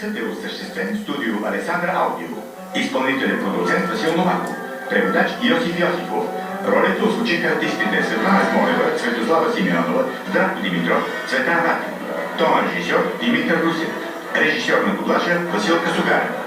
Записът е осъществен в студио Александра Аудио. Изпълнителен продуцент Васил Новаков. Преводач Йосиф Йосифов. Ролята озвучиха артистите Светлана Смолева, Светослава Симеонова, Здравко Димитров, Цветан Ратев. Тон режисьор Димитър Русев. Режисьор на доблажа Васил Касугарев.